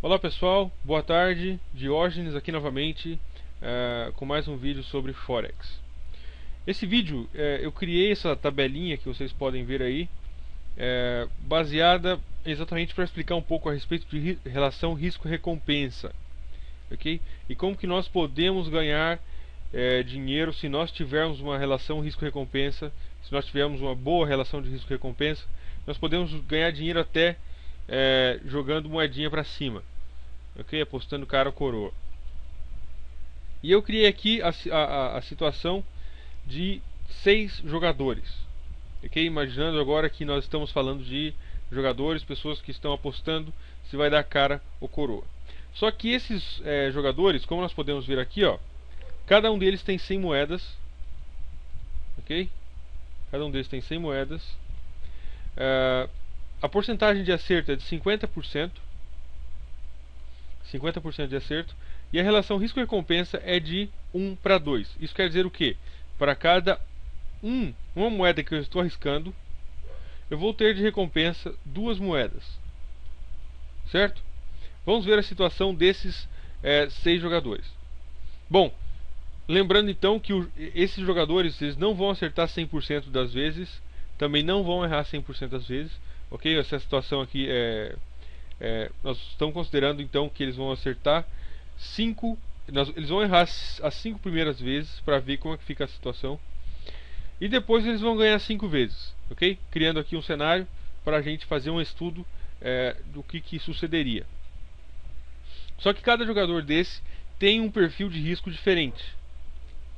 Olá pessoal, boa tarde, Diógenes aqui novamente com mais um vídeo sobre Forex. Esse vídeo eu criei essa tabelinha que vocês podem ver aí, baseada exatamente para explicar um pouco a respeito de relação risco-recompensa, ok? E como que nós podemos ganhar dinheiro se nós tivermos uma relação risco-recompensa, se nós tivermos uma boa relação de risco-recompensa, nós podemos ganhar dinheiro até jogando moedinha para cima, ok? Apostando cara ou coroa. E eu criei aqui a situação de 6 jogadores, ok? Imaginando agora que nós estamos falando de jogadores, pessoas que estão apostando se vai dar cara ou coroa. Só que esses jogadores, como nós podemos ver aqui, ó, cada um deles tem 100 moedas, ok? Cada um deles tem 100 moedas. A porcentagem de acerto é de 50%. 50% de acerto. E a relação risco-recompensa é de 1 para 2. Isso quer dizer o quê? Para cada uma moeda que eu estou arriscando, eu vou ter de recompensa 2 moedas. Certo? Vamos ver a situação desses 6 jogadores. Bom, lembrando então que esses jogadores eles não vão acertar 100% das vezes, também não vão errar 100% das vezes. Ok? Essa situação aqui nós estamos considerando então que eles vão acertar 5, eles vão errar as 5 primeiras vezes para ver como é que fica a situação. E depois eles vão ganhar 5 vezes, ok? Criando aqui um cenário para a gente fazer um estudo do que sucederia. Só que cada jogador desse tem um perfil de risco diferente,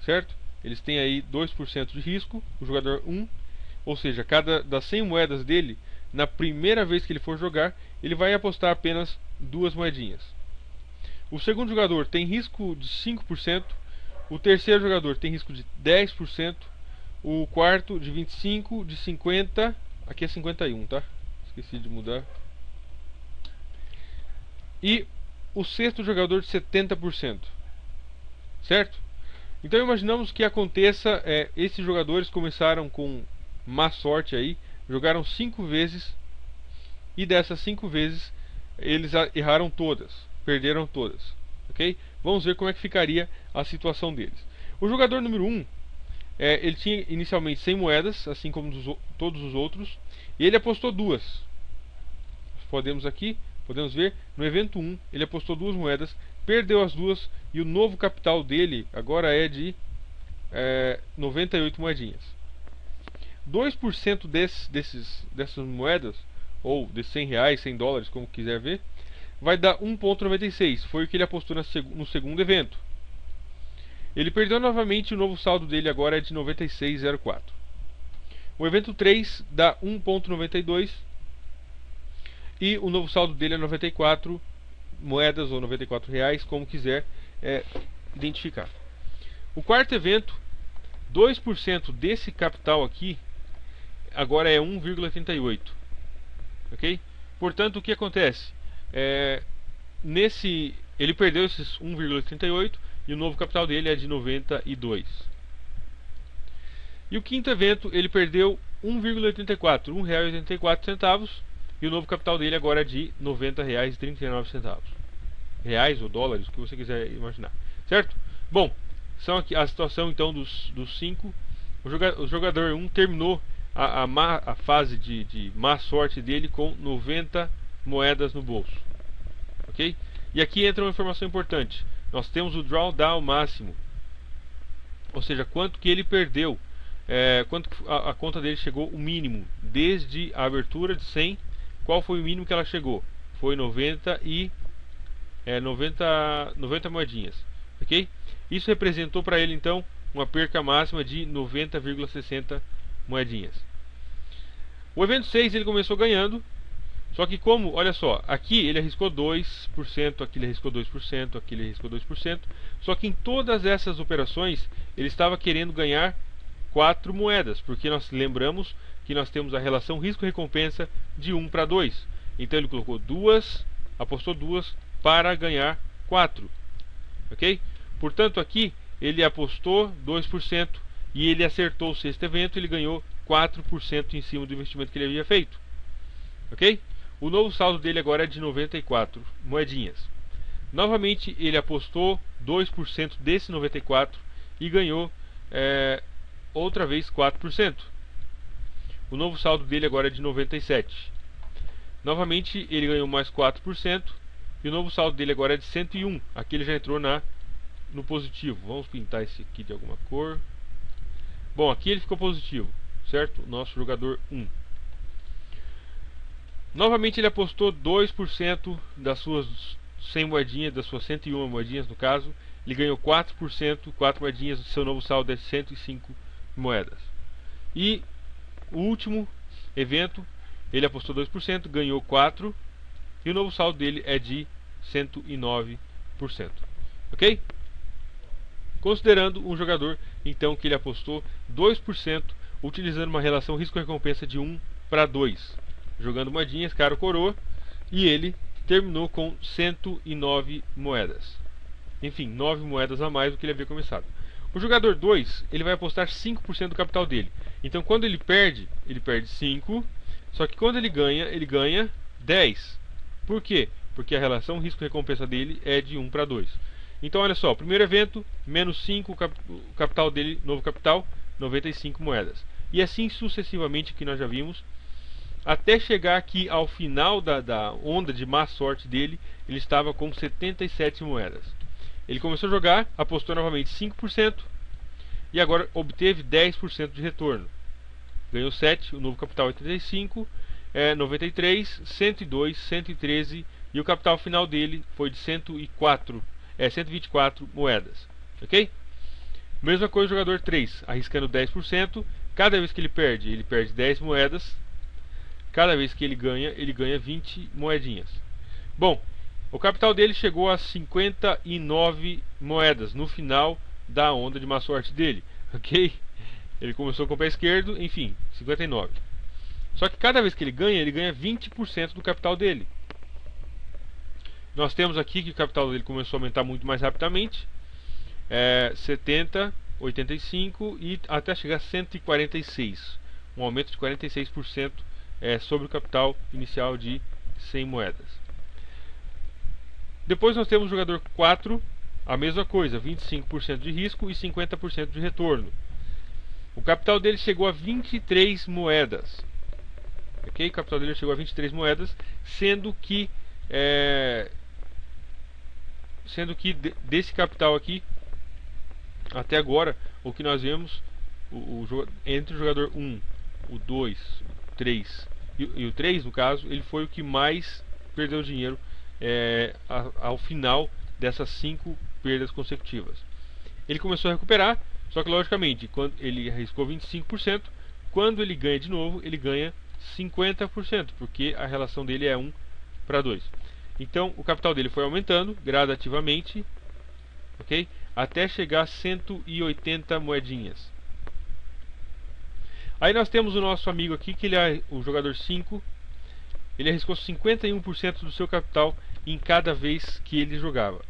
certo? Eles têm aí 2% de risco, o jogador 1, ou seja, cada das 100 moedas dele, na primeira vez que ele for jogar, ele vai apostar apenas 2 moedinhas. O segundo jogador tem risco de 5%, o terceiro jogador tem risco de 10%, o quarto de 25%, de 50%, aqui é 51%, tá? Esqueci de mudar. E o sexto jogador de 70%, certo? Então imaginamos que aconteça, esses jogadores começaram com má sorte aí, jogaram 5 vezes e dessas 5 vezes eles erraram todas, perderam todas, ok? Vamos ver como é que ficaria a situação deles. O jogador número 1, ele tinha inicialmente 100 moedas, assim como todos os outros, e ele apostou 2. Podemos ver, no evento 1, ele apostou 2 moedas, perdeu as 2 e o novo capital dele agora é de 98 moedinhas. 2% dessas moedas, ou de 100 reais, 100 dólares, como quiser ver, vai dar 1,96. Foi o que ele apostou no segundo evento. Ele perdeu novamente, o novo saldo dele agora é de 96,04. O evento 3 dá 1,92 e o novo saldo dele é 94 moedas ou 94 reais, como quiser identificar. O quarto evento, 2% desse capital aqui agora é 1,38, ok? Portanto, o que acontece? Ele perdeu esses 1,38 e o novo capital dele é de 92. E o quinto evento, ele perdeu 1,84, R$1,84, e o novo capital dele agora é de R$90,39. Reais ou dólares, o que você quiser imaginar, certo? Bom, são aqui a situação então dos 5. O jogador 1 terminou a fase de má sorte dele com 90 moedas no bolso, ok? E aqui entra uma informação importante. Nós temos o drawdown máximo, ou seja, quanto que ele perdeu, quanto a conta dele chegou o mínimo desde a abertura de 100. Qual foi o mínimo que ela chegou? Foi 90 moedinhas, ok? Isso representou para ele então uma perca máxima de 90,60 moedinhas. O evento 6 ele começou ganhando, só que como, olha só, aqui ele arriscou 2%, aqui ele arriscou 2%, aqui ele arriscou 2%, só que em todas essas operações ele estava querendo ganhar 4 moedas, porque nós lembramos que nós temos a relação risco-recompensa de 1 para 2. Então ele colocou 2, apostou 2 para ganhar 4, ok? Portanto aqui ele apostou 2% e ele acertou o sexto evento, ele ganhou 4% em cima do investimento que ele havia feito, ok? O novo saldo dele agora é de 94 moedinhas. Novamente ele apostou 2% desse 94 e ganhou outra vez 4%. O novo saldo dele agora é de 97. Novamente ele ganhou mais 4% e o novo saldo dele agora é de 101. Aqui ele já entrou no positivo. Vamos pintar esse aqui de alguma cor. Bom, aqui ele ficou positivo, certo? Nosso jogador 1. Novamente ele apostou 2% das suas 100 moedinhas, das suas 101 moedinhas no caso. Ele ganhou 4%, 4 moedinhas, seu novo saldo é 105 moedas. E o último evento, ele apostou 2%, ganhou 4%, e o novo saldo dele é de 109%. Ok? Considerando um jogador, então, que ele apostou 2%, utilizando uma relação risco-recompensa de 1 para 2, jogando moedinhas, cara ou coroa, e ele terminou com 109 moedas. Enfim, 9 moedas a mais do que ele havia começado. O jogador 2, ele vai apostar 5% do capital dele. Então quando ele perde 5, só que quando ele ganha 10. Por quê? Porque a relação risco-recompensa dele é de 1 para 2. Então olha só, primeiro evento, menos 5, o capital dele, novo capital, 95 moedas. E assim sucessivamente, que nós já vimos, até chegar aqui ao final da onda de má sorte dele, ele estava com 77 moedas. Ele começou a jogar, apostou novamente 5% e agora obteve 10% de retorno. Ganhou 7, o novo capital é 85, 93, 102, 113 e o capital final dele foi de 124 moedas. Ok? Mesma coisa o jogador 3, arriscando 10%. Cada vez que ele perde 10 moedas. Cada vez que ele ganha 20 moedinhas. Bom, o capital dele chegou a 59 moedas no final da onda de má sorte dele. Ok? Ele começou com o pé esquerdo, enfim, 59. Só que cada vez que ele ganha 20% do capital dele. Nós temos aqui que o capital dele começou a aumentar muito mais rapidamente. 70, 85 e até chegar a 146. Um aumento de 46% sobre o capital inicial de 100 moedas. Depois nós temos o jogador 4, a mesma coisa, 25% de risco e 50% de retorno. O capital dele chegou a 23 moedas. Ok? O capital dele chegou a 23 moedas, sendo que desse capital aqui, até agora, o que nós vemos entre o jogador 1, o 2, o 3 e o 3, no caso, ele foi o que mais perdeu dinheiro ao final dessas 5 perdas consecutivas. Ele começou a recuperar, só que logicamente, quando ele arriscou 25%, quando ele ganha de novo, ele ganha 50%, porque a relação dele é 1 para 2. Então o capital dele foi aumentando gradativamente, ok? Até chegar a 180 moedinhas. Aí nós temos o nosso amigo aqui, que ele é o jogador 5. Ele arriscou 51% do seu capital em cada vez que ele jogava.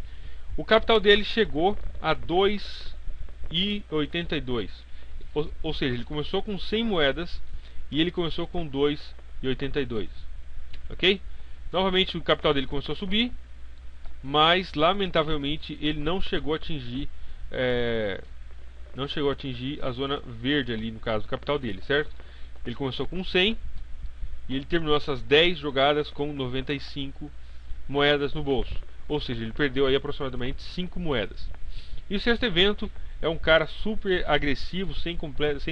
O capital dele chegou a 2,82. Ou seja, ele começou com 100 moedas e ele começou com 2,82. Ok? Novamente o capital dele começou a subir, mas lamentavelmente ele não chegou a atingir a zona verde ali, no caso do capital dele, certo? Ele começou com 100 e ele terminou essas 10 jogadas com 95 moedas no bolso. Ou seja, ele perdeu aí aproximadamente 5 moedas. E o sexto evento é um cara super agressivo, sem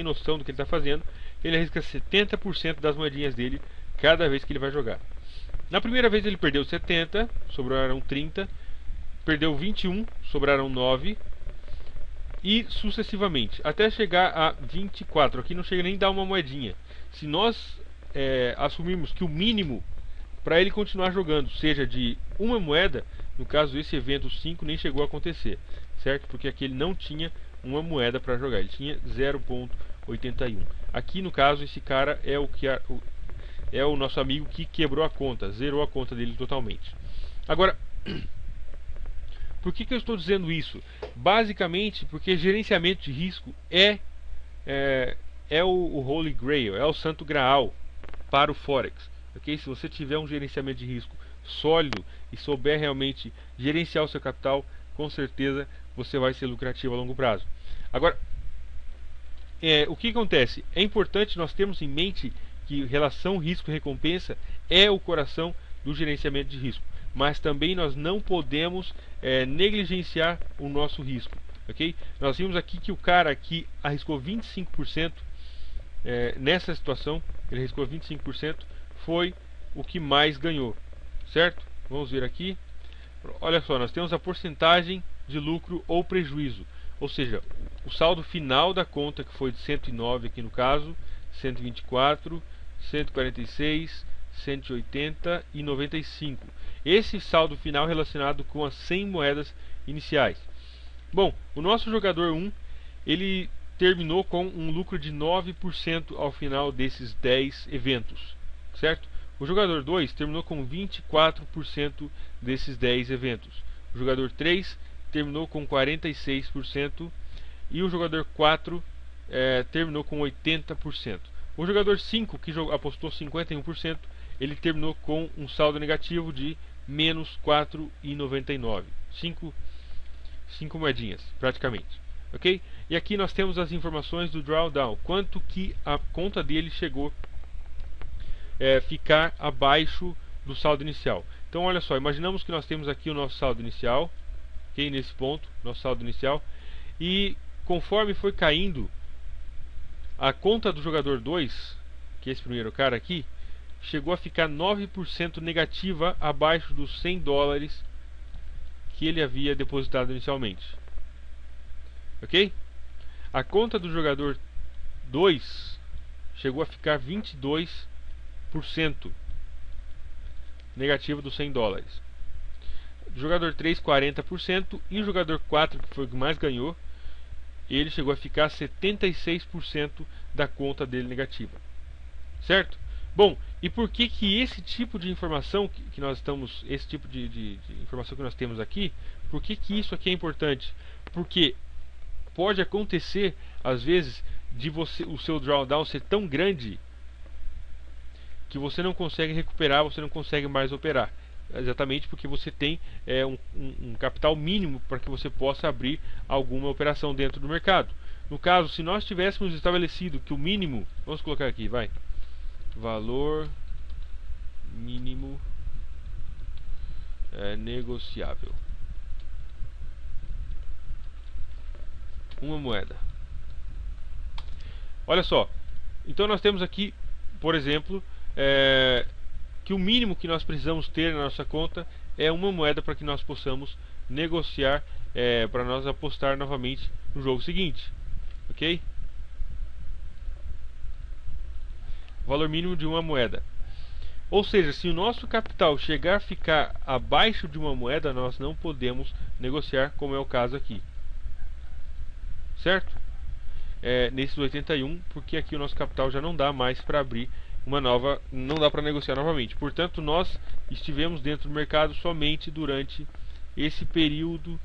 noção do que ele está fazendo. Ele arrisca 70% das moedinhas dele cada vez que ele vai jogar. Na primeira vez ele perdeu 70, sobraram 30. Perdeu 21, sobraram 9. E sucessivamente, até chegar a 24. Aqui não chega nem a dar uma moedinha. Se nós assumirmos que o mínimo para ele continuar jogando seja de uma moeda, no caso esse evento 5 nem chegou a acontecer, certo? Porque aqui ele não tinha uma moeda para jogar, ele tinha 0,81. Aqui no caso esse cara é o nosso amigo que quebrou a conta, zerou a conta dele totalmente. Agora, por que eu estou dizendo isso? Basicamente porque gerenciamento de risco é o Holy Grail, é o Santo Graal para o Forex. ok? Se você tiver um gerenciamento de risco sólido e souber realmente gerenciar o seu capital, com certeza você vai ser lucrativo a longo prazo. Agora, o que acontece? É importante nós termos em mente que relação risco-recompensa é o coração do gerenciamento de risco, mas também nós não podemos negligenciar o nosso risco, ok? Nós vimos aqui que o cara que arriscou 25%, nessa situação, ele arriscou 25%, foi o que mais ganhou, certo? Vamos ver aqui. Olha só, nós temos a porcentagem de lucro ou prejuízo, ou seja, o saldo final da conta, que foi de 109 aqui no caso, 124, 146, 180 e 95. Esse saldo final relacionado com as 100 moedas iniciais. Bom, o nosso jogador 1, ele terminou com um lucro de 9% ao final desses 10 eventos, certo? O jogador 2 terminou com 24% desses 10 eventos. O jogador 3 terminou com 46% e o jogador 4 terminou com 80%. O jogador 5, que apostou 51%, ele terminou com um saldo negativo de menos 4,99. 5 moedinhas, praticamente. Ok? E aqui nós temos as informações do drawdown. Quanto que a conta dele chegou ficar abaixo do saldo inicial. Então olha só, imaginamos que nós temos aqui o nosso saldo inicial, ok? Nesse ponto, nosso saldo inicial, e conforme foi caindo, a conta do jogador 2, que é esse primeiro cara aqui, chegou a ficar 9% negativa abaixo dos 100 dólares que ele havia depositado inicialmente, ok? A conta do jogador 2 chegou a ficar 22% negativo dos 100 dólares. O jogador 3, 40%. E o jogador 4, que foi o que mais ganhou, ele chegou a ficar 76% da conta dele negativa. Certo? Bom, e por que que esse tipo de informação que nós estamos, esse tipo de informação que nós temos aqui, por que que isso aqui é importante? Porque pode acontecer, às vezes, de o seu drawdown ser tão grande que você não consegue recuperar, você não consegue mais operar. Exatamente porque você tem um capital mínimo para que você possa abrir alguma operação dentro do mercado. No caso, se nós tivéssemos estabelecido que o mínimo, vamos colocar aqui, vai, valor mínimo negociável, uma moeda. Olha só, então nós temos aqui, por exemplo, que o mínimo que nós precisamos ter na nossa conta é uma moeda para que nós possamos negociar, para nós apostar novamente no jogo seguinte, ok? Valor mínimo de uma moeda. Ou seja, se o nosso capital chegar a ficar abaixo de uma moeda, nós não podemos negociar, como é o caso aqui, certo? Nesses 81, porque aqui o nosso capital já não dá mais para abrir uma nova, não dá para negociar novamente. Portanto, nós estivemos dentro do mercado somente durante esse período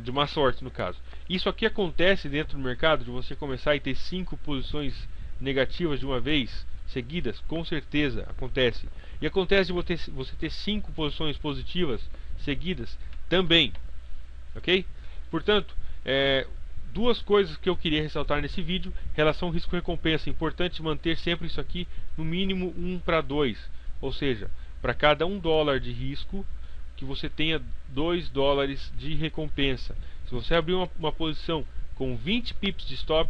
de má sorte, no caso. Isso aqui acontece dentro do mercado, de você começar a ter 5 posições negativas de uma vez seguidas, com certeza acontece. E acontece de você ter 5 posições positivas seguidas também, ok? Portanto, duas coisas que eu queria ressaltar nesse vídeo: relação risco-recompensa. Importante manter sempre isso aqui no mínimo 1:2, ou seja, para cada $1 de risco, que você tenha 2 dólares de recompensa. Se você abrir uma posição com 20 pips de stop,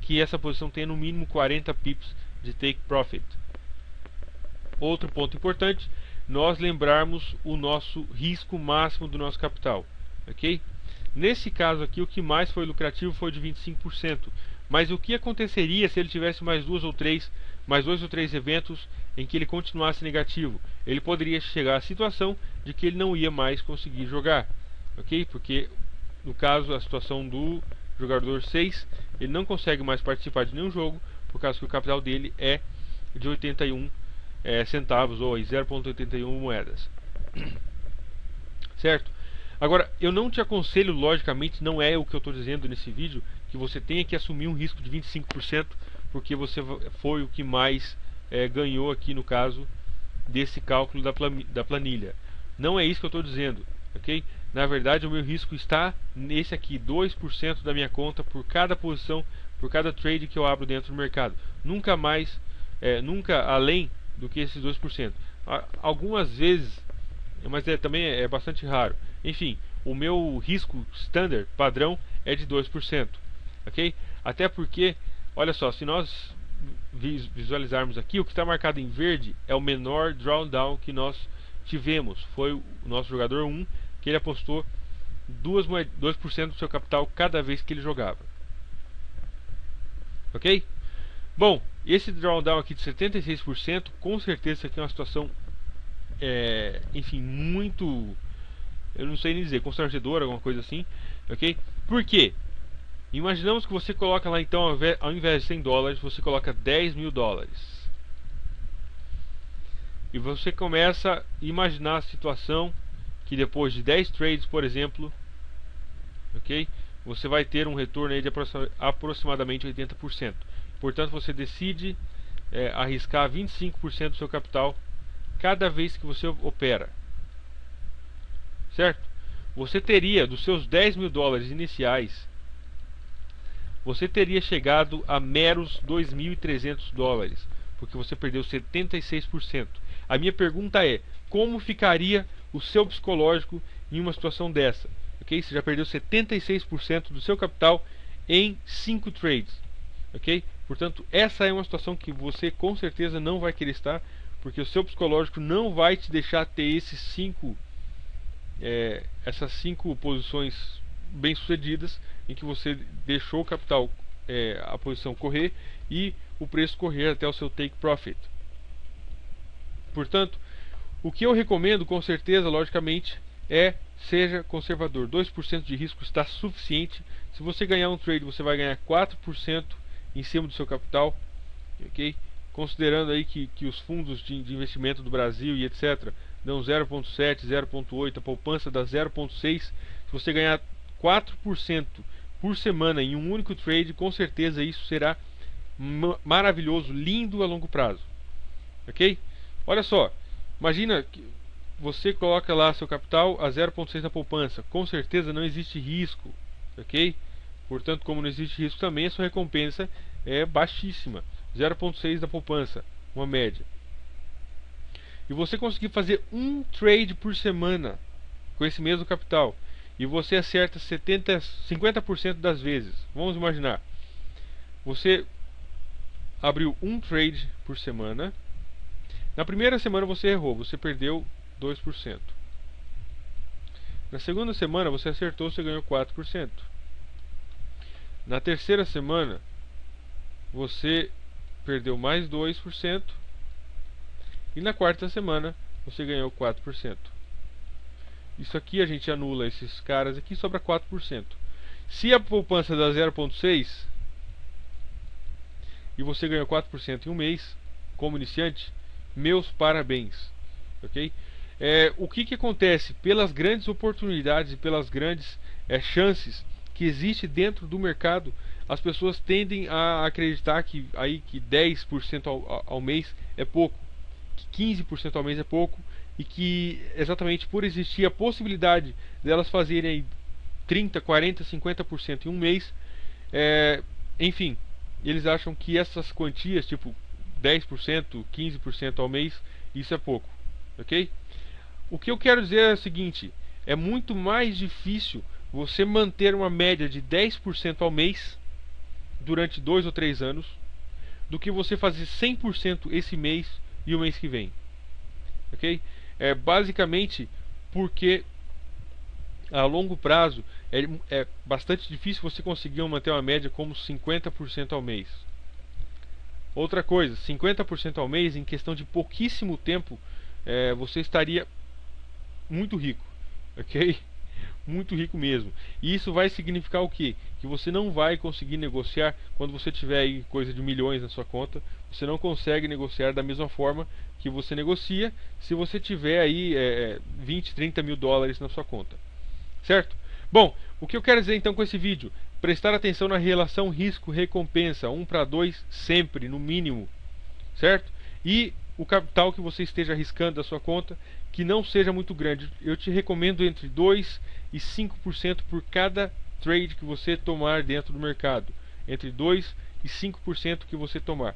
que essa posição tenha no mínimo 40 pips de take profit. Outro ponto importante: nós lembrarmos o nosso risco máximo do nosso capital, ok? Nesse caso aqui, o que mais foi lucrativo foi de 25%. Mas o que aconteceria se ele tivesse mais dois ou três eventos em que ele continuasse negativo? Ele poderia chegar à situação de que ele não ia mais conseguir jogar, ok? Porque no caso, a situação do jogador 6, ele não consegue mais participar de nenhum jogo, por causa que o capital dele é de 81 centavos, ou 0,81 moedas. Certo? Agora, eu não te aconselho, logicamente, não é o que eu estou dizendo nesse vídeo, que você tenha que assumir um risco de 25%, porque você foi o que mais ganhou aqui no caso desse cálculo da planilha. Não é isso que eu estou dizendo, ok? Na verdade, o meu risco está nesse aqui, 2% da minha conta por cada posição, por cada trade que eu abro dentro do mercado. Nunca mais, nunca além do que esses 2%. Algumas vezes, mas também é bastante raro. Enfim, o meu risco standard, padrão, é de 2%, ok? Até porque, olha só, se nós visualizarmos aqui, o que está marcado em verde é o menor drawdown que nós tivemos. Foi o nosso jogador 1, que ele apostou 2% do seu capital cada vez que ele jogava. Ok? Bom, esse drawdown aqui de 76%, com certeza isso aqui é uma situação, enfim, muito, eu não sei nem dizer, constrangedora, alguma coisa assim. Ok? Por quê? Imaginamos que você coloca lá então, ao invés de 100 dólares, você coloca 10 mil dólares. E você começa a imaginar a situação que depois de 10 trades, por exemplo, ok, você vai ter um retorno aí de aproximadamente 80%. Portanto, você decide arriscar 25% do seu capital cada vez que você opera. Certo? Você teria, dos seus 10 mil dólares iniciais, você teria chegado a meros 2.300 dólares, porque você perdeu 76%. A minha pergunta é, como ficaria o seu psicológico em uma situação dessa? Okay? Você já perdeu 76% do seu capital em 5 trades. Okay? Portanto, essa é uma situação que você com certeza não vai querer estar, porque o seu psicológico não vai te deixar ter essas 5 posições bem sucedidas em que você deixou o capital, a posição correr e o preço correr até o seu take profit. Portanto, o que eu recomendo com certeza, logicamente, seja conservador. 2% de risco está suficiente. Se você ganhar um trade, você vai ganhar 4% em cima do seu capital, ok? Considerando aí que os fundos de investimento do Brasil e etc. dão 0,7, 0,8, a poupança dá 0,6. Se você ganhar 4% por semana em um único trade, com certeza isso será maravilhoso, lindo a longo prazo. Ok? Olha só, imagina que você coloca lá seu capital a 0,6 na poupança. Com certeza não existe risco. Ok? Portanto, como não existe risco também, a sua recompensa é baixíssima. 0,6 na poupança, uma média. E você conseguir fazer um trade por semana com esse mesmo capital, e você acerta 50% das vezes. Vamos imaginar, você abriu um trade por semana. Na primeira semana você errou, você perdeu 2%. Na segunda semana você acertou, você ganhou 4%. Na terceira semana você perdeu mais 2%. E na quarta semana você ganhou 4%. Isso aqui a gente anula esses caras aqui, sobra 4%. Se a poupança dá 0,6 e você ganhou 4% em um mês, como iniciante, meus parabéns. Ok? O que acontece? Pelas grandes oportunidades e pelas grandes chances que existe dentro do mercado, as pessoas tendem a acreditar que 10% ao mês é pouco, que 15% ao mês é pouco, e que exatamente por existir a possibilidade delas fazerem 30%, 40%, 50% em um mês, enfim, eles acham que essas quantias, tipo 10%, 15% ao mês, isso é pouco. Ok? O que eu quero dizer é o seguinte: é muito mais difícil você manter uma média de 10% ao mês durante 2 ou 3 anos do que você fazer 100% esse mês e o mês que vem. Ok? Basicamente porque a longo prazo é bastante difícil você conseguir manter uma média como 50% ao mês. Outra coisa, 50% ao mês, em questão de pouquíssimo tempo, você estaria muito rico, ok? Muito rico mesmo. E isso vai significar o quê? Que você não vai conseguir negociar quando você tiver aí coisa de milhões na sua conta. Você não consegue negociar da mesma forma que você negocia se você tiver aí 20, 30 mil dólares na sua conta. Certo? Bom, o que eu quero dizer então com esse vídeo? Prestar atenção na relação risco-recompensa, 1 para 2 sempre, no mínimo. Certo? E o capital que você esteja arriscando da sua conta, que não seja muito grande. Eu te recomendo entre 2 e 5% por cada trade que você tomar dentro do mercado. Entre 2 e 5% que você tomar.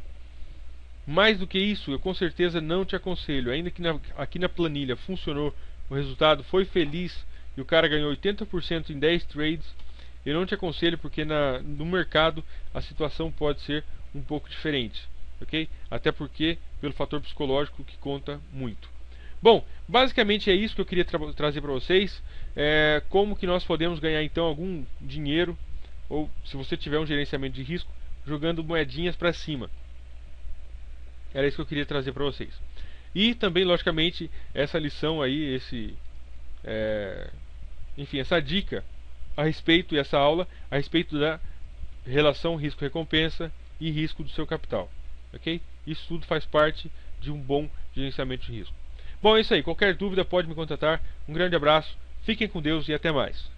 Mais do que isso, eu com certeza não te aconselho. Ainda que aqui na planilha funcionou, o resultado foi feliz e o cara ganhou 80% em 10 trades, eu não te aconselho porque no mercado a situação pode ser um pouco diferente, ok? Até porque pelo fator psicológico que conta muito. Bom, basicamente é isso que eu queria trazer para vocês. Como que nós podemos ganhar então algum dinheiro, ou se você tiver um gerenciamento de risco, jogando moedinhas para cima. Era isso que eu queria trazer para vocês. E também, logicamente, essa lição aí, enfim, essa dica a respeito, e essa aula a respeito da relação risco-recompensa e risco do seu capital. Ok? Isso tudo faz parte de um bom gerenciamento de risco. Bom, é isso aí. Qualquer dúvida pode me contatar. Um grande abraço, fiquem com Deus e até mais.